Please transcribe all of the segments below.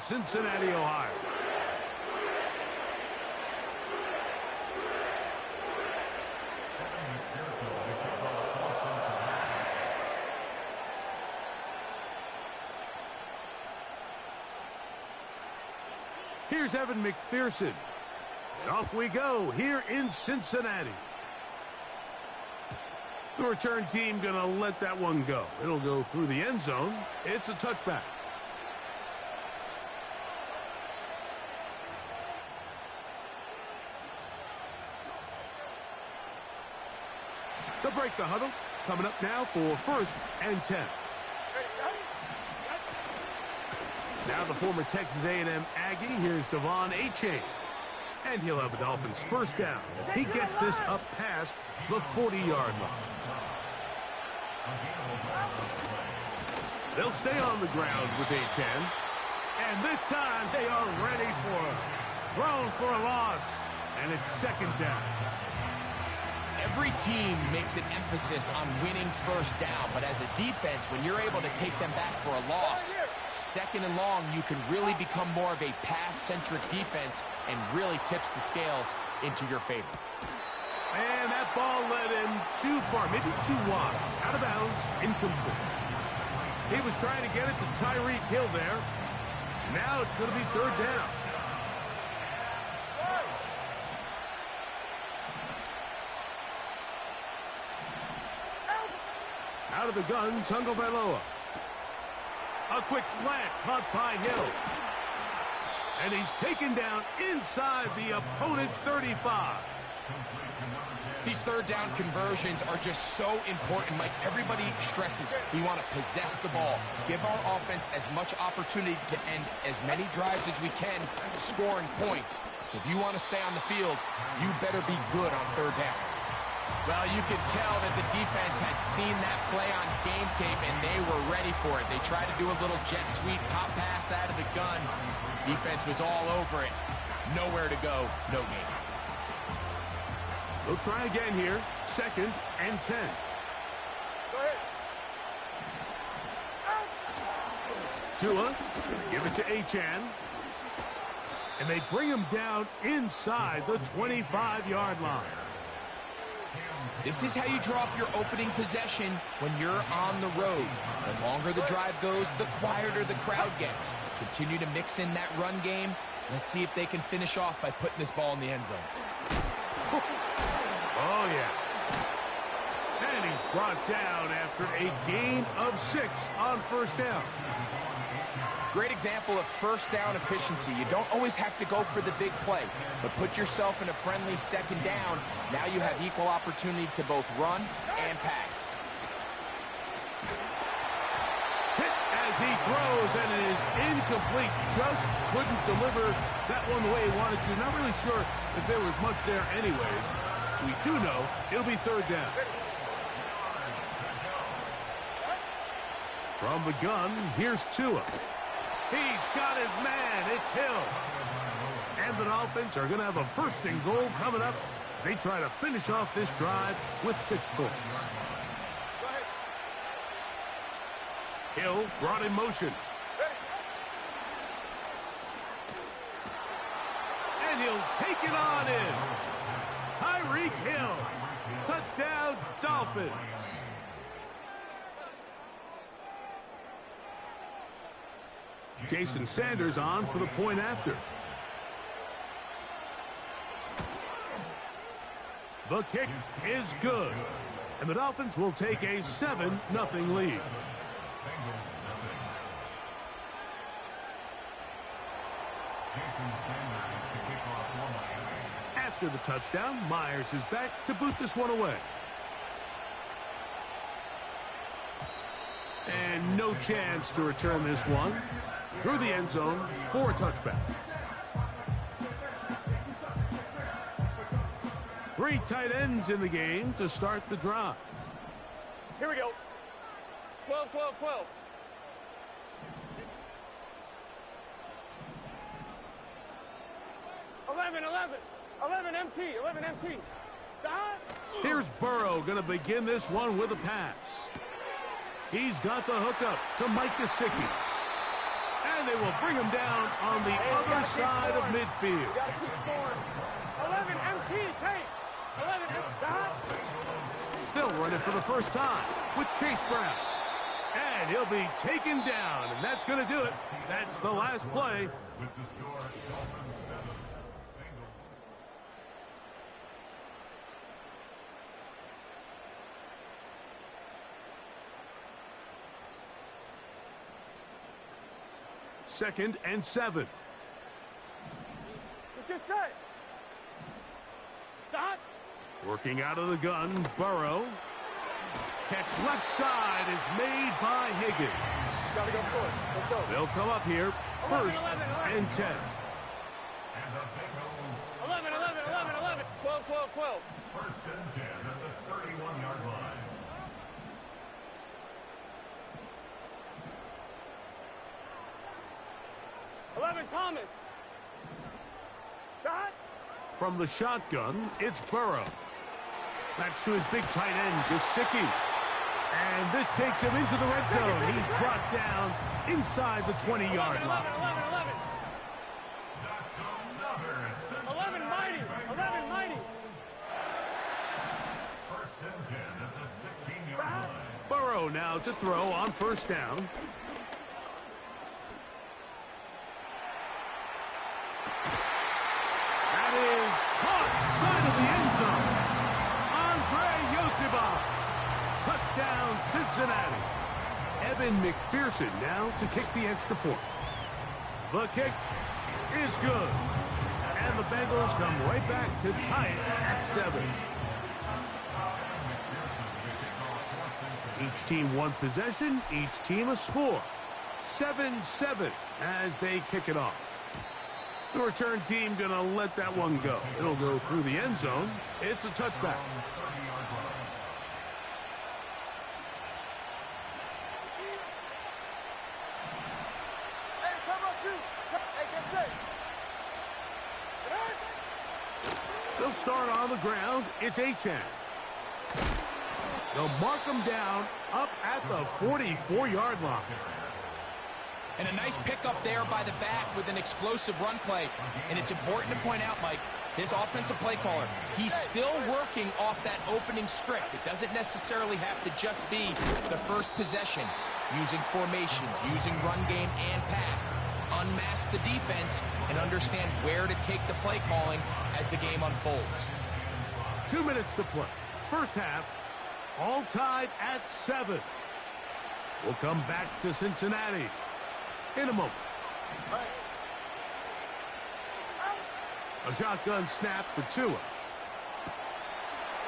Cincinnati, Ohio. Here's Evan McPherson. And off we go here in Cincinnati. The return team going to let that one go. It'll go through the end zone. It's a touchback. They'll break the huddle. Coming up now for 1st and 10. Now the former Texas A&M Aggie. Here's Devon Achane. And he'll have a Dolphins first down as he gets this up past the 40-yard line. They'll stay on the ground with Achane. And this time they are ready for him. Thrown for a loss. And it's 2nd down. Every team makes an emphasis on winning first down, but as a defense, when you're able to take them back for a loss, 2nd and long, you can really become more of a pass-centric defense and really tips the scales into your favor. And that ball led him too far, maybe too wide. Out of bounds, incomplete. He was trying to get it to Tyreek Hill there. Now it's going to be 3rd down. Out of the gun, Tagovailoa. A quick slant caught by Hill. And he's taken down inside the opponent's 35. These 3rd down conversions are just so important. Like everybody stresses, we want to possess the ball. Give our offense as much opportunity to end as many drives as we can, scoring points. So if you want to stay on the field, you better be good on 3rd down. Well, you could tell that the defense had seen that play on game tape, and they were ready for it. They tried to do a little jet sweep pop pass out of the gun. Defense was all over it. Nowhere to go, no game. We'll try again here. 2nd and 10. Go ahead. Tua, give it to Achane. And they bring him down inside the 25-yard line. This is how you draw up your opening possession when you're on the road. The longer the drive goes, the quieter the crowd gets. Continue to mix in that run game. Let's see if they can finish off by putting this ball in the end zone. Oh, yeah. And he's brought down after a gain of 6 on 1st down. Great example of first down efficiency. You don't always have to go for the big play, but put yourself in a friendly 2nd down. Now you have equal opportunity to both run and pass. Hit as he throws, and it is incomplete. Just couldn't deliver that one the way he wanted to. Not really sure if there was much there anyways. We do know it'll be 3rd down. From the gun, here's Tua. He's got his man. It's Hill. And the Dolphins are going to have a 1st and goal coming up. They try to finish off this drive with 6 points. Hill brought in motion. And he'll take it on in. Tyreek Hill. Touchdown, Dolphins. Jason Sanders on for the point after. The kick is good. And the Dolphins will take a 7-0 lead. After the touchdown, Myers is back to boot this one away. And no chance to return this one through the end zone for a touchback. 3 tight ends in the game to start the drive. Here we go. 12, 12, 12. 11 MT. Here's Burrow going to begin this one with a pass. He's got the hookup to Mike Gesicki. And they will bring him down on the other side of midfield. You gotta keep scoring. 11 MT, take. 11 MT. They'll run it for the first time with Chase Brown. And he'll be taken down, and that's going to do it. That's the last play. Second and 7. Let's get set. Dot. Working out of the gun, Burrow. Catch left side is made by Higgins. Gotta go for it. Let's go. They'll come up here, 11, first 11, 11. and 10. 11, 11, 11, 11. 12, 12, 12. First and 10 at the 31-yard line. Thomas. Dot. From the shotgun, it's Burrow. That's to his big tight end, Gesicki. And this takes him into the red zone. He's brought down inside the 20-yard line. 11 mighty. 11 mighty. First and 10 at the 16-yard line. Burrow now to throw on first down. That is caught side of the end zone. Andre Yosiba. Touchdown, Cincinnati. Evan McPherson now to kick the extra point. The kick is good. And the Bengals come right back to tie it at 7. Each team one possession, each team a score. 7-7 as they kick it off. The return team going to let that one go. It'll go through the end zone. It's a touchback. Hey, come up two. Hey, get set. They'll start on the ground. It's H2h. They'll mark them down up at the 44-yard line. And a nice pickup there by the back with an explosive run play. And it's important to point out, Mike, his offensive play caller, he's still working off that opening script. It doesn't necessarily have to just be the first possession. Using formations, using run game and pass. Unmask the defense and understand where to take the play calling as the game unfolds. 2 minutes to play. First half, all tied at 7. We'll come back to Cincinnati in a moment. A shotgun snap for Tua.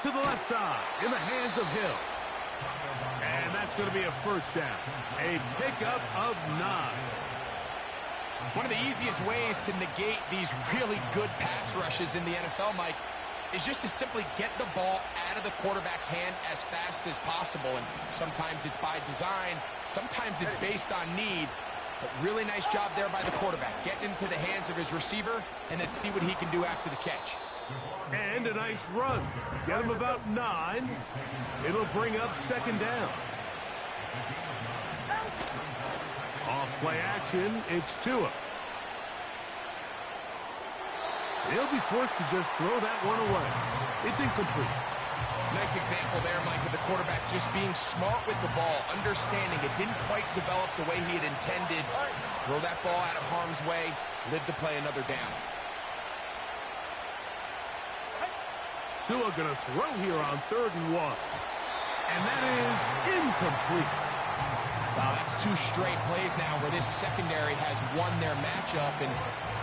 To the left side, in the hands of Hill. And that's going to be a first down. A pickup of 9. One of the easiest ways to negate these really good pass rushes in the NFL, Mike, is just to simply get the ball out of the quarterback's hand as fast as possible. And sometimes it's by design, sometimes it's based on need. But really nice job there by the quarterback. Getting into the hands of his receiver, and then see what he can do after the catch. And a nice run. Get him about 9. It'll bring up second down. Off play action, it's Tua. He'll be forced to just throw that one away. It's incomplete. Nice example there, Mike, of the quarterback just being smart with the ball, understanding it didn't quite develop the way he had intended. Throw that ball out of harm's way, live to play another down. Tua going to throw here on 3rd and 1. And that is incomplete. Wow, that's 2 straight plays now where this secondary has won their matchup. And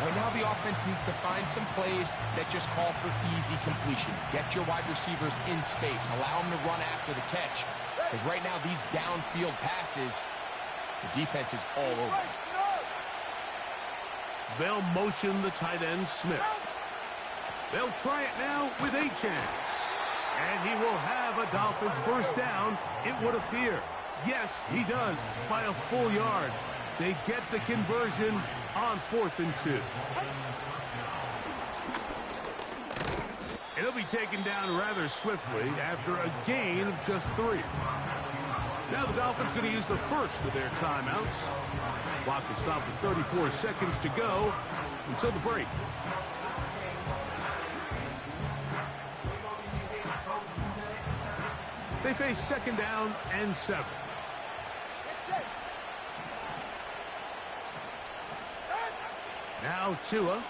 right now the offense needs to find some plays that just call for easy completions. Get your wide receivers in space. Allow them to run after the catch. Because right now these downfield passes, the defense is all over. They'll motion the tight end, Smith. They'll try it now with H2h. And he will have a Dolphins first down, it would appear. Yes, he does, by a full yard. They get the conversion on 4th and 2. It'll be taken down rather swiftly after a gain of just 3. Now the Dolphins going to use the first of their timeouts. Clock will stop with 34 seconds to go until the break. They face second down and 7. Now Tua.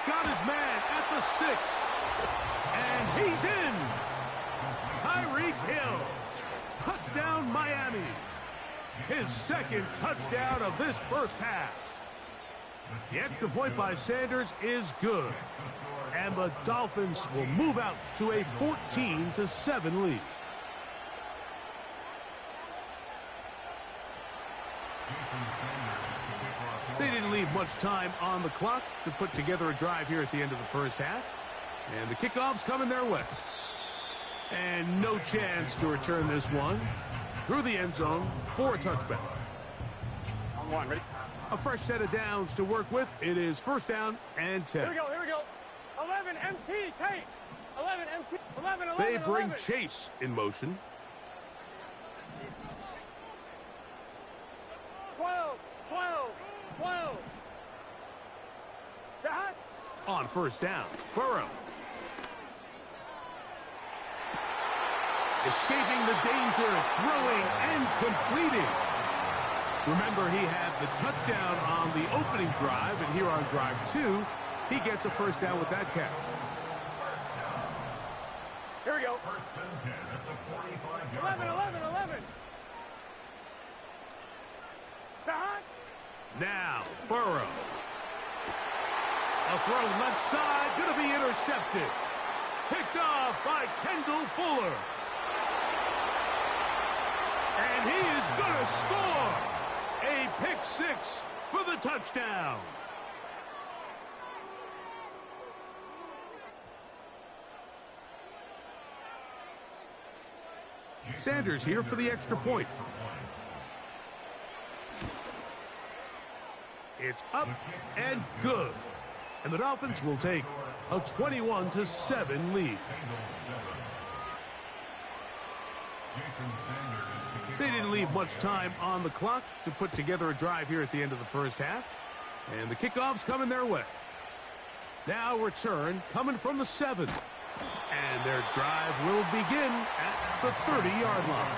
Got his man at the 6. And he's in. Tyreek Hill. Touchdown Miami. His second touchdown of this first half. The extra point by Sanders is good. And the Dolphins will move out to a 14-7 lead. They didn't leave much time on the clock to put together a drive here at the end of the first half. And the kickoff's coming their way. And no chance to return this one through the end zone for a touchback. On one, ready? A fresh set of downs to work with. It is first down and 10. Here we go, here we go. 11 MT, take. 11 MT, 11, 11, They bring 11. Chase in motion. 12, 12, 12. Dot. On first down, Burrow. Escaping the danger, throwing and completing. Remember, he had the touchdown on the opening drive, and here on drive 2, he gets a first down with that catch. Here we go. First and 10 at the 45-yard 11, line. 11, 11. Dot. Now, Burrow. A throw left side, going to be intercepted. Picked off by Kendall Fuller. And he is going to score. A pick 6 for the touchdown. Sanders here for the extra point. It's up and good. And the Dolphins will take a 21-7 lead. They didn't leave much time on the clock to put together a drive here at the end of the first half. And the kickoff's coming their way. Now return coming from the 7. And their drive will begin at the 30-yard line.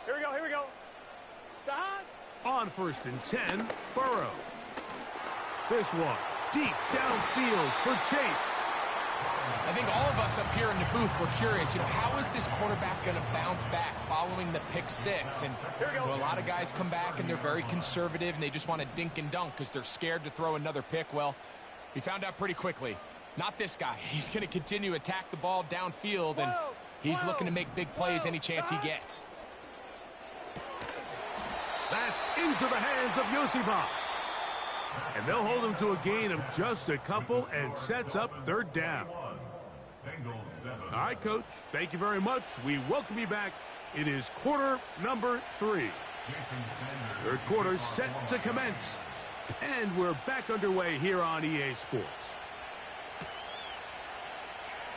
Here we go, here we go. Dot. On first and 10, Burrow. This one, deep downfield for Chase. I think all of us up here in the booth were curious, how is this quarterback going to bounce back following the pick 6? And a lot of guys come back and they're very conservative and they just want to dink and dunk because they're scared to throw another pick. Well, we found out pretty quickly. Not this guy. He's going to continue to attack the ball downfield, and he's looking to make big plays any chance he gets. That's into the hands of Yosibas. And they'll hold him to a gain of just a couple and sets up third down. All right, Coach, thank you very much. We welcome you back. It is quarter number 3. Third quarter set to commence. And we're back underway here on EA Sports.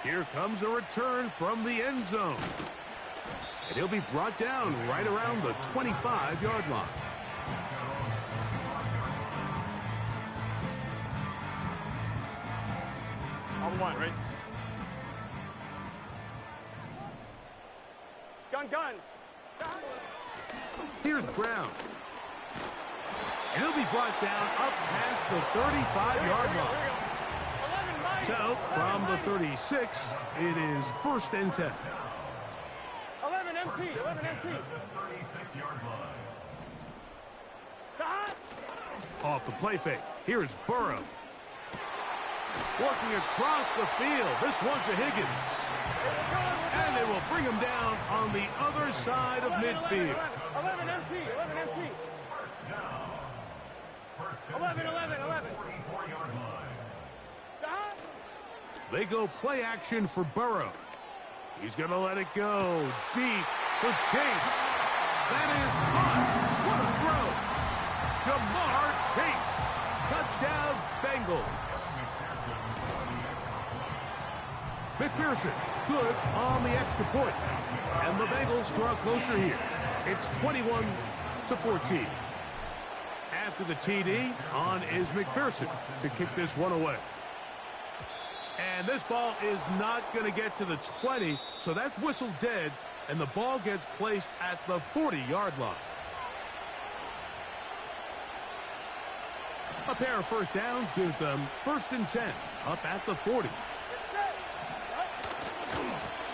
Here comes a return from the end zone. And he'll be brought down right around the 25-yard line. On one, right? Gun. Here's Brown. And he'll be brought down up past the 35-yard line. So, from the 36, it is first and 10. 11 MT. Dot. Off the play fake. Here's Burrow. Working across the field. This one's a Higgins. And they will bring him down on the other side of midfield. 11 MT. 11. Dot. They go play action for Burrow. He's going to let it go deep for Chase. That is caught. What a throw. Jamar Chase. Bengals. McPherson, good on the extra point. And the Bengals draw closer here. It's 21-14. After the TD, on is McPherson to kick this one away. And this ball is not going to get to the 20, so that's whistled dead, and the ball gets placed at the 40-yard line. A pair of first downs gives them 1st and 10, up at the 40.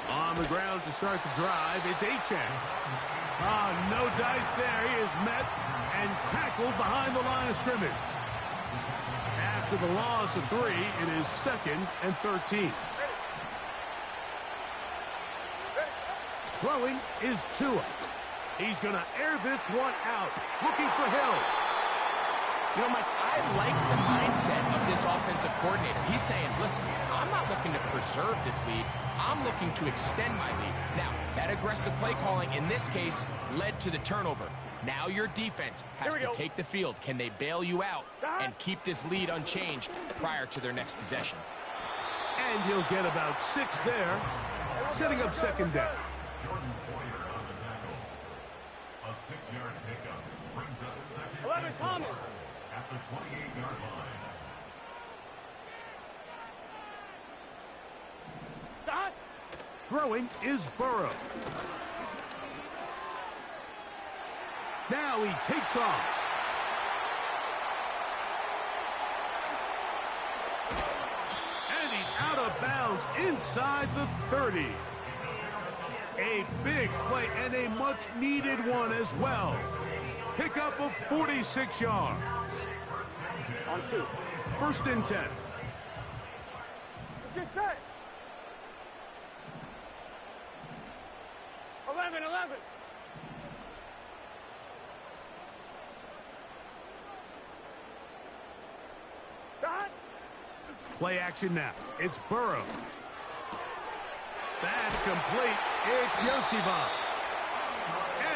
On the ground to start the drive, it's H2h. No dice there. He is met and tackled behind the line of scrimmage. After the loss of 3, it is 2nd and 13. Throwing is Tua. He's going to air this one out, looking for Hill. You know, Mike, I like the mindset of this offensive coordinator. He's saying, listen, I'm not looking to preserve this lead. I'm looking to extend my lead. Now, that aggressive play calling in this case led to the turnover. Now your defense has to take the field. Can they bail you out and keep this lead unchanged prior to their next possession? And he'll get about 6 there, setting up 2nd down. Jordan Poyer on the tackle. A 6-yard pickup brings up 2nd 11 and Thomas. 4 at the 28-yard line. Dot. Throwing is Burrow. Now he takes off. And he's out of bounds inside the 30. A big play and a much-needed one as well. Pickup of 46 yards. On 2. 1st and 10. Let's get set. 11. Dot. Play action now. It's Burrow. That's complete. It's Yosivon.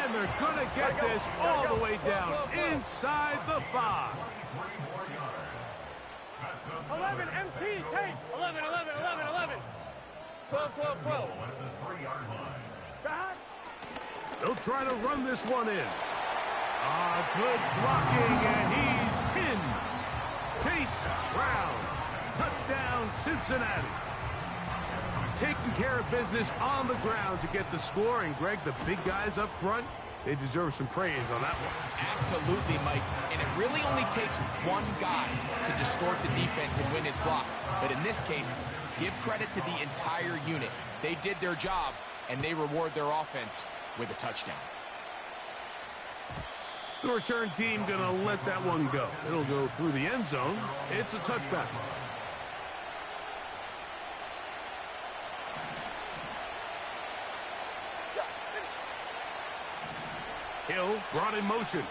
And they're going to get this all the way down inside the 5. 11 MT tape. 11. 12. Dot. They'll try to run this one in. Good blocking, and he's in. Chase Brown. Touchdown, Cincinnati. Taking care of business on the ground to get the score. And, Greg, the big guys up front, they deserve some praise on that one. Absolutely, Mike. And it really only takes one guy to distort the defense and win his block. But in this case, give credit to the entire unit. They did their job, and they reward their offense with a touchdown. The return team going to let that one go. It'll go through the end zone. It's a touchback. Hill brought in motion.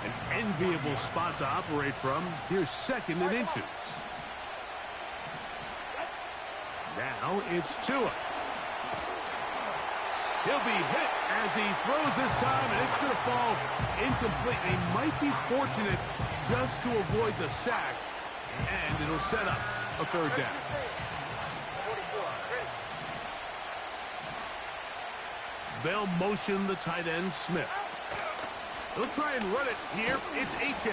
An enviable spot to operate from. Here's 2nd and inches. Now it's Tua. He'll be hit as he throws this time, and it's going to fall incomplete. He might be fortunate just to avoid the sack, and it'll set up a 3rd down. They'll motion the tight end, Smith. They'll try and run it here. It's H2h.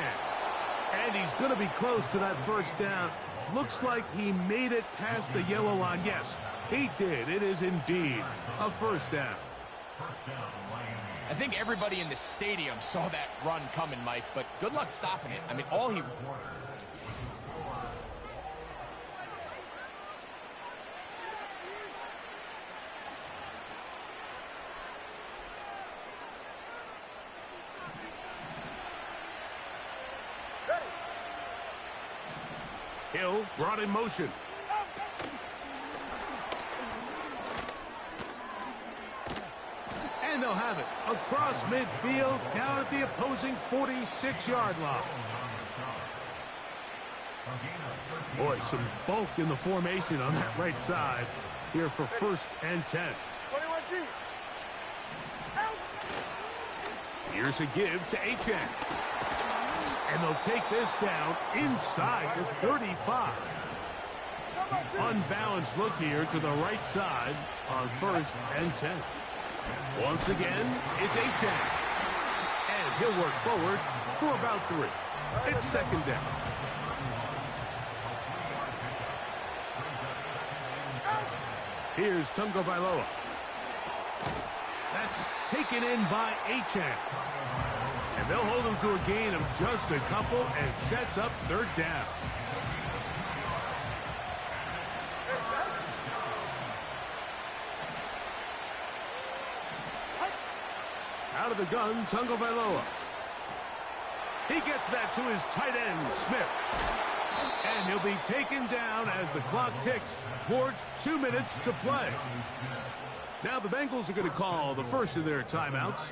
And he's going to be close to that 1st down. Looks like he made it past the yellow line. Yes, he did. It is indeed a 1st down. I think everybody in the stadium saw that run coming, Mike, but good luck stopping it. I mean, all he... Hill brought in motion. And they'll have it across midfield down at the opposing 46-yard line. Boy, some bulk in the formation on that right side here for 1st and 10. 21G. Out. Here's a give to H2h. And they'll take this down inside the 35. Unbalanced look here to the right side on 1st and 10. Once again, it's H2h. And he'll work forward for about 3. It's 2nd down. Here's Tagovailoa. That's taken in by H2h. And they'll hold him to a gain of just a couple and sets up 3rd down. Out of the gun, Tagovailoa. He gets that to his tight end, Smith. And he'll be taken down as the clock ticks towards 2 minutes to play. Now the Bengals are going to call the first of their timeouts.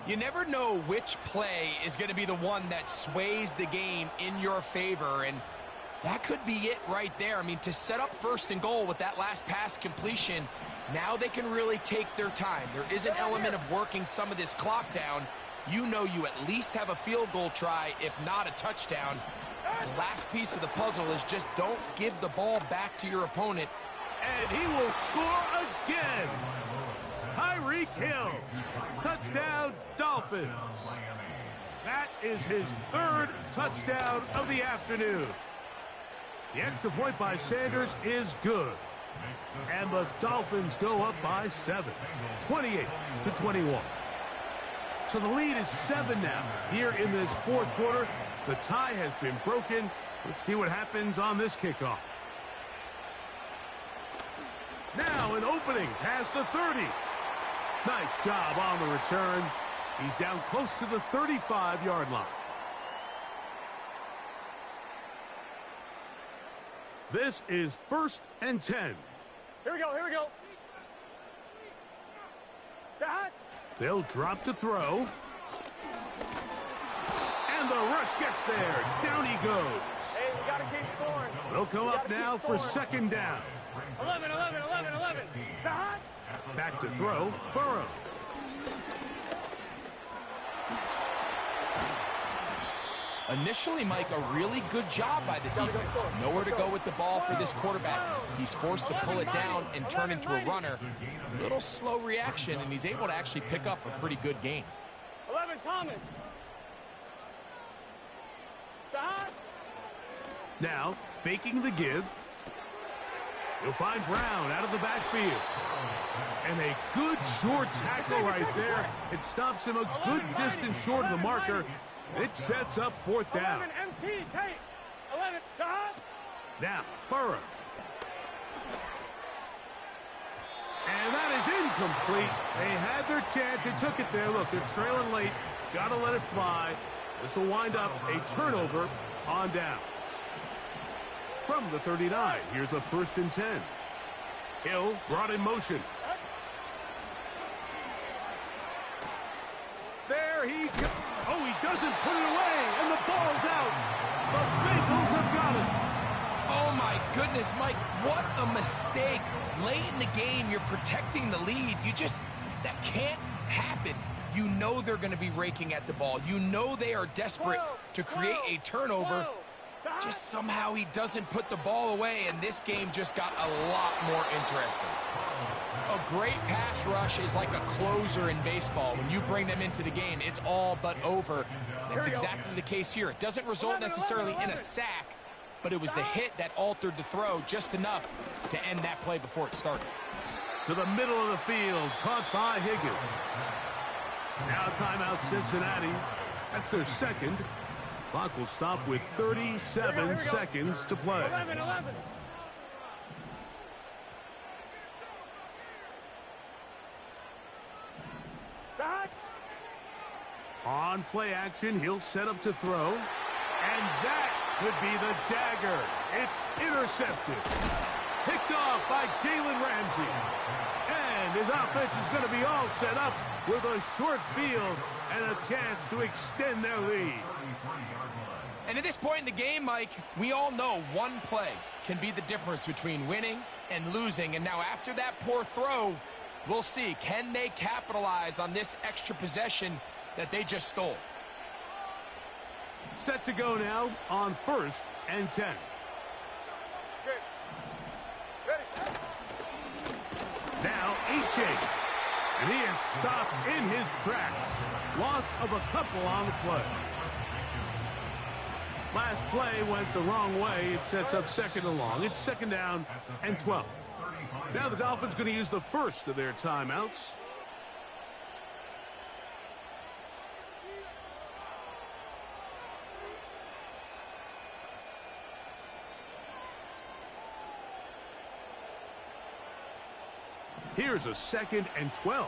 You never know which play is going to be the one that sways the game in your favor, and that could be it right there. I mean, to set up 1st and goal with that last pass completion, now they can really take their time. There is an element of working some of this clock down. You know you at least have a field goal try, if not a touchdown. The last piece of the puzzle is just don't give the ball back to your opponent. And he will score again. Tyreek Hill. Touchdown, Dolphins. That is his 3rd touchdown of the afternoon. The extra point by Sanders is good. And the Dolphins go up by 7, 28-21. So the lead is 7 now here in this 4th quarter. The tie has been broken. Let's see what happens on this kickoff. Now an opening past the 30. Nice job on the return. He's down close to the 35-yard line. This is 1st and 10. Here we go, here we go. That. They'll drop to throw. And the rush gets there. Down he goes. Hey, we got to keep scoring. They'll come up now for 2nd down. 11. That. Back to throw. Burrow. Initially, Mike, a really good job by the defense. Nowhere to go with the ball for this quarterback. He's forced to pull it down and turn into a runner. A little slow reaction, and he's able to actually pick up a pretty good gain. 11, Thomas. That. Now, faking the give. He'll find Brown out of the backfield. And a good short tackle right there. It stops him a good distance short of the marker. It sets up 4th down. 11, MT, take. 11, that. Now, Burrow. And that is incomplete. They had their chance. They took it there. Look, they're trailing late. Got to let it fly. This will wind up a turnover on downs. From the 39, here's a 1st and 10. Hill brought in motion. There he goes. Oh, he doesn't put it away, and the ball's out. The Bengals have got it. Oh, my goodness, Mike, what a mistake. Late in the game, you're protecting the lead. That can't happen. You know they're going to be raking at the ball. You know they are desperate to create a turnover. Just somehow he doesn't put the ball away, and this game just got a lot more interesting. A great pass rush is like a closer in baseball. When you bring them into the game, it's all but over. That's exactly the case here. It doesn't result necessarily in a sack, but it was the hit that altered the throw just enough to end that play before it started. To the middle of the field, caught by Higgins. Now timeout Cincinnati. That's their 2nd. Clock will stop with 37 seconds to play. 11. That. On play action, he'll set up to throw. And that could be the dagger. It's intercepted. Picked off by Jalen Ramsey. And his offense is going to be all set up with a short field and a chance to extend their lead. And at this point in the game, Mike, we all know one play can be the difference between winning and losing. And now after that poor throw, we'll see. Can they capitalize on this extra possession that they just stole? Set to go now on 1st and 10. Now H2h. And he is stopped in his tracks. Loss of a couple on the play. Last play went the wrong way. It sets up 2nd and long. It's 2nd down and 12. Now the Dolphins going to use the first of their timeouts. Here's a 2nd and 12.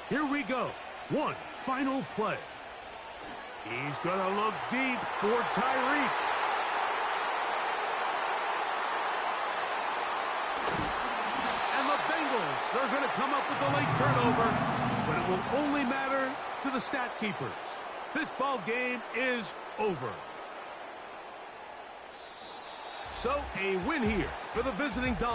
Here we go. One final play. He's going to look deep for Tyreek. And the Bengals are going to come up with the late turnover, but it will only matter to the stat keepers. This ball game is over. So a win here for the visiting Dolphins.